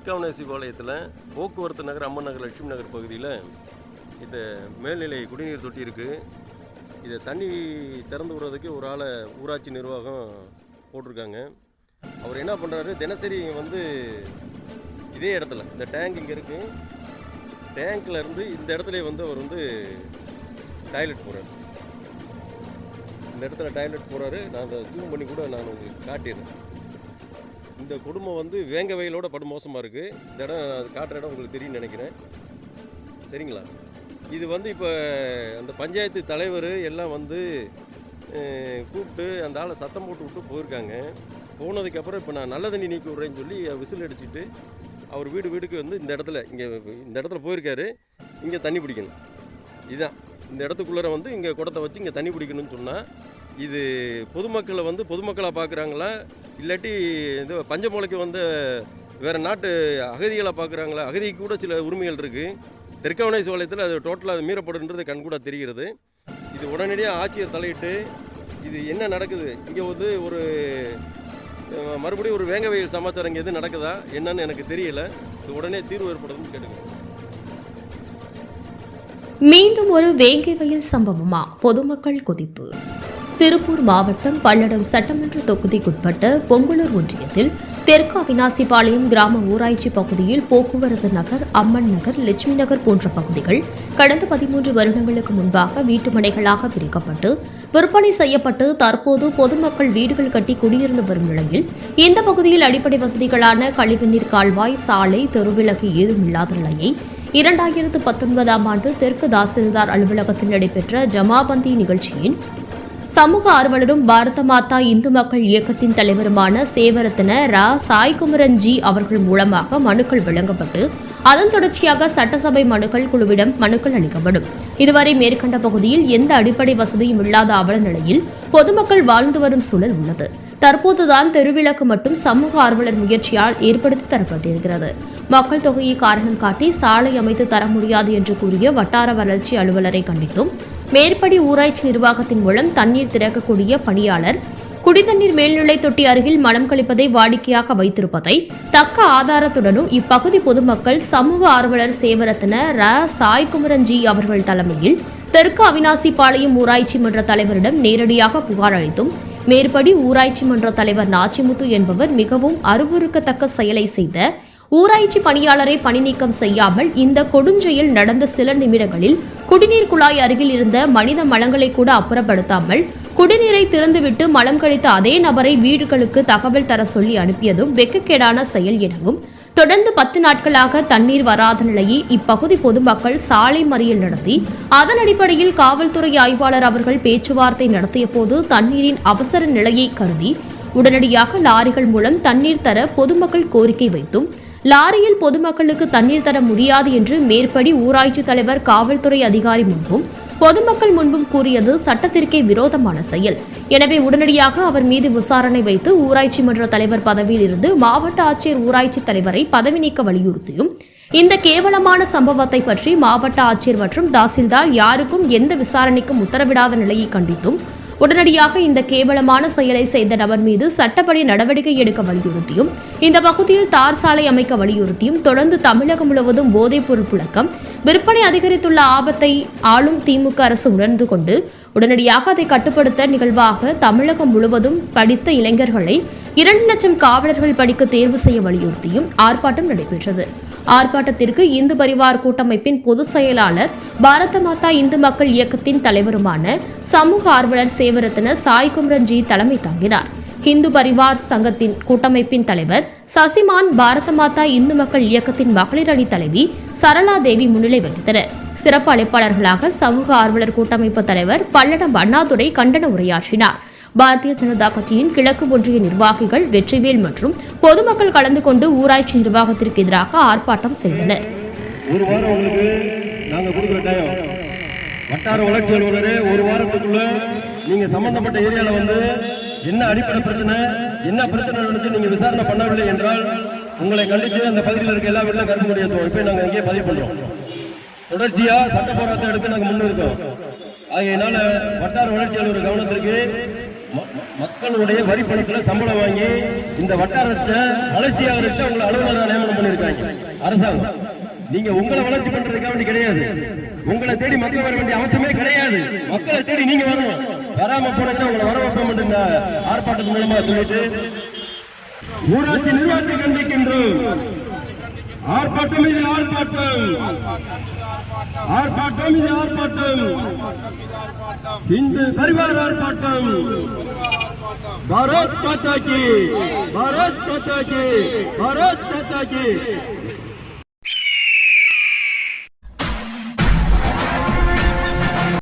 திருக்காவணேசிபாளையத்தில் போக்குவரத்து நகர், அம்மன் நகர், லட்சுமி நகர் பகுதியில் இந்த மேல்நிலை குடிநீர் தொட்டி இருக்குது. இதை தண்ணி திறந்து விடுறதுக்கு ஒரு ஆளை ஊராட்சி நிர்வாகம் போட்டிருக்காங்க. அவர் என்ன பண்ணுறாரு, தினசரி இதே இடத்துல இந்த டேங்க் இங்கே இருக்குது, டேங்க்கில் இருந்து இந்த இடத்துல அவர் டாய்லெட் போகிறார். இந்த இடத்துல டாய்லெட் போகிறாரு. நான் அதை ஜூம் பண்ணி கூட நான் உங்களுக்கு காட்டிடுறேன். இந்த குடும்பம் வேங்க வயலோட படுமோசமாக இருக்குது. இந்த இடம் அது காட்டுற இடம் உங்களுக்கு தெரியும்னு நினைக்கிறேன். சரிங்களா? இது இப்போ அந்த பஞ்சாயத்து தலைவர் எல்லாம் கூப்பிட்டு அந்த ஆளை சத்தம் போட்டு விட்டு போயிருக்காங்க. போனதுக்கப்புறம் இப்போ நான் நல்ல தண்ணி நீக்கி விட்றேன்னு சொல்லி விசில் அடிச்சுட்டு அவர் வீடுக்கு இந்த இடத்துல இந்த இடத்துல போயிருக்காரு. இங்கே தண்ணி பிடிக்கணும். இதுதான் இந்த இடத்துக்குள்ளே இங்கே குடத்தை வச்சு இங்கே தண்ணி பிடிக்கணும்னு சொன்னால், இது பொதுமக்களை பொதுமக்களாக பார்க்குறாங்களா, இல்லாட்டி இந்த பஞ்சமூலைக்கு வேறு நாட்டு அகதிகளாக பார்க்குறாங்களா? அகதிக்கு கூட சில உரிமைகள் இருக்குது. திருக்காவணேசிபாளையத்தில் அது டோட்டலாக அது மீறப்படுன்றது கண்கூட தெரிகிறது. இது உடனடியாக ஆட்சியர் தலையிட்டு இது என்ன நடக்குது, இங்கே ஒரு மறுபடியும் ஒரு வேங்க வயல் சமாச்சாரம் இங்கே எது நடக்குதா என்னன்னு எனக்கு தெரியல. இது உடனே தீர்வு ஏற்படுதுன்னு கேட்டுக்கிறேன். மீண்டும் ஒரு வேங்கை வயல் சம்பவமா? பொதுமக்கள் கொதிப்பு. திருப்பூர் மாவட்டம் பல்லடம் சட்டமன்ற தொகுதிக்குட்பட்ட பொங்கலூர் ஒன்றியத்தில் தெற்கு அவினாசிபாளையம் கிராம ஊராட்சி பகுதியில் போக்குவரத்து நகர், அம்மன் நகர், லட்சுமி நகர் போன்ற பகுதிகள் கடந்த 13 வருடங்களுக்கு முன்பாக வீட்டுமனைகளாக பிரிக்கப்பட்டு விற்பனை செய்யப்பட்டு தற்போது பொதுமக்கள் வீடுகள் கட்டி குடியிருந்து வரும் நிலையில் இந்த பகுதியில் அடிப்படை வசதிகளான கழிவுநீர் கால்வாய், சாலை, தெருவிளக்கு ஏதும் இல்லாத நிலையை 2019ஆம் ஆண்டு தெற்கு தாசில்தார் அலுவலகத்தில் நடைபெற்ற ஜமாபந்தி நிகழ்ச்சியின் சமூக ஆர்வலரும் பாரத மாதா இந்து மக்கள் இயக்கத்தின் தலைவருமான சேவரத்ன ரா சாய்குமரன் ஜி அவர்கள் மூலமாக மனுக்கள் வழங்கப்பட்டு அதன் தொடர்ச்சியாக சட்டசபை மனுக்கள் குழுவிடம் மனுக்கள் அளிக்கப்படும். இதுவரை மேற்கண்ட பகுதியில் எந்த அடிப்படை வசதியும் இல்லாத அவல நிலையில் பொதுமக்கள் வாழ்ந்து வரும் சூழல் உள்ளது. தற்போதுதான் தெருவிளக்கு மட்டும் சமூக ஆர்வலர் முயற்சியால் ஏற்படுத்தி தரப்பட்டிருக்கிறது. மக்கள் தொகையை காரணம் காட்டி சாலை அமைத்து தர முடியாது என்று கூறிய வட்டார வளர்ச்சி அலுவலரை கண்டித்தும் மேற்படி ஊராட்சி நிர்வாகத்தின் மூலம் தண்ணீர் திறக்கக்கூடிய பணியாளர் குடிதண்ணீர் மேல்நிலை தொட்டி அருகில் மலம் கழிப்பதை வாடிக்கையாக வைத்திருப்பதை தக்க ஆதாரத்துடனும் இப்பகுதி பொதுமக்கள் சமூக ஆர்வலர் சேவரத்ன ர சாய்குமரன் ஜி அவர்கள் தலைமையில் தெற்கு அவினாசிபாளையம் ஊராட்சி மன்ற தலைவரிடம் நேரடியாக புகார் அளித்தும் மேற்படி ஊராட்சி மன்ற தலைவர் நாச்சிமுத்து என்பவர் மிகவும் அருவருக்கத்தக்க செயலை செய்த ஊராட்சி பணியாளரை பணி நீக்கம் செய்யாமல் இந்த கொடுஞ்செயல் நடந்த சில நிமிடங்களில் குடிநீர் குழாய் அருகில் இருந்த மனித மலங்களை கூட அப்புறப்படுத்தாமல் குடிநீரை திறந்துவிட்டு மலம் கழித்த அதே நபரை வீடுகளுக்கு தகவல் தர சொல்லி அனுப்பியதும் வெட்கக்கேடான செயல் எனவும் தொடர்ந்து 10 நாட்களாக தண்ணீர் வராத நிலையை இப்பகுதி பொதுமக்கள் சாலை மறியல் நடத்தி அதன் அடிப்படையில் காவல்துறை ஆய்வாளர் அவர்கள் பேச்சுவார்த்தை நடத்திய போது தண்ணீரின் அவசர நிலையை கருதி உடனடியாக லாரிகள் மூலம் தண்ணீர் தர பொதுமக்கள் கோரிக்கை வைத்தும் லாரியில் பொதுமக்களுக்கு தண்ணீர் தர முடியாது என்று மேற்படி ஊராட்சி தலைவர் காவல்துறை அதிகாரி முன்பும் பொதுமக்கள் முன்பும் கூறியது சட்டத்திற்கே விரோதமான செயல். எனவே உடனடியாக அவர் மீது விசாரணை வைத்து ஊராட்சி மன்ற தலைவர் பதவியில் இருந்து மாவட்ட ஆட்சியர் ஊராட்சி தலைவரை பதவி நீக்க வலியுறுத்தியும் இந்த கேவலமான சம்பவத்தை பற்றி மாவட்ட ஆட்சியர் மற்றும் தாசில்தார் யாருக்கும் எந்த விசாரணைக்கும் உத்தரவிடாத நிலையை கண்டித்தும் உடனடியாக இந்த கேவலமான செயலை செய்த நபர் மீது சட்டப்படி நடவடிக்கை எடுக்க வலியுறுத்தியும் இந்த பகுதியில் தார் சாலை அமைக்க வலியுறுத்தியும் தொடர்ந்து தமிழகம் முழுவதும் போதைப் பொருள் புழக்கம், விற்பனை அதிகரித்துள்ள ஆபத்தை ஆளும் திமுக அரசு உணர்ந்து கொண்டு உடனடியாக அதை கட்டுப்படுத்த நிகழ்வாக தமிழகம் முழுவதும் படித்த இளைஞர்களை 2 லட்சம் காவலர்கள் படிக்க தேர்வு செய்ய வலியுறுத்தியும் ஆர்ப்பாட்டம் நடைபெற்றது. ஆர்ப்பாட்டத்திற்கு இந்து பரிவார் கூட்டமைப்பின் பொதுச் செயலாளர், பாரத மாதா இந்து மக்கள் இயக்கத்தின் தலைவருமான சமூக ஆர்வலர் சேவரத்ன சாய்குமரன் ஜி தலைமை தாங்கினார். இந்து பரிவார் சங்கத்தின் கூட்டமைப்பின் தலைவர் சசிமான், பாரத மாதா இந்து மக்கள் இயக்கத்தின் மகளிர் அணி தலைவி சரளா தேவி முன்னிலை வகித்தனர். சிறப்பு அழைப்பாளர்களாக சமூக ஆர்வலர் கூட்டமைப்பு தலைவர் பல்லடம் அண்ணாதுரை கண்டன உரையாற்றினார். பாரதிய ஜனதா கட்சியின் கிழக்கு ஒன்றிய நிர்வாகிகள் வெற்றிவேல் மற்றும் பொதுமக்கள் கலந்து கொண்டு ஊராட்சி நிர்வாகத்திற்கு எதிராக ஆர்ப்பாட்டம் செய்தனர். ஒரு வாரம் நாங்கள் கொடுக்குற வட்டார வளர்ச்சி அலுவலரே ஒரு வாரத்துக்குள்ள நீங்க சம்பந்தப்பட்ட ஏரியாவில் என்ன அடிப்படை பிரச்சனை, என்ன பிரச்சனை நினைச்சு நீங்க விசாரணை பண்ணவில்லை என்றால் உங்களை கண்டித்து அந்த பகுதியில் இருக்க எல்லா வீட்டிலும் கருத்து முடியும். இப்போ நாங்கள் இங்கே பதிவு பண்றோம். தொடர்ச்சியா சட்ட போராட்டம் எடுத்து நாங்கள் முன்னிருக்கோம். ஆகையினால வட்டார வளர்ச்சி அலுவலர் கவனத்திற்கு மக்களுடைய வரி பணத்துல சம்பளம் வாங்கி இந்த வட்டாரத்தை வளர்ச்சியாகிறதுக்கு உங்களை அலுவலக நியமனம் பண்ணிருக்காங்க அரசாங்கம். நீங்க உங்களை வளர்ச்சி பண்றதுக்காக வேண்டி கிடையாது, உங்களை தேடி மக்கள் வர வேண்டிய அவசியமே கிடையாது. மக்களை தேடி நீங்க வரணும். வராம போனீங்கன்னா உங்களை வர வைப்போம் இந்த ஆர்ப்பாட்டத்தின் மூலமா சொல்லிட்டு ஊராட்சி நிர்வாகத்தை கண்டிக்கின்றோம். ஆர்ப்பாட்டம் இது ஆர்ப்பாட்டம், ஆர்ப்பாட்டம் இது ஆர்ப்பாட்டம், இந்து பரிவார ஆர்ப்பாட்டம். பாரத் மாதா கி, பாரத் மாதா கி, பாரத் மாதா கி.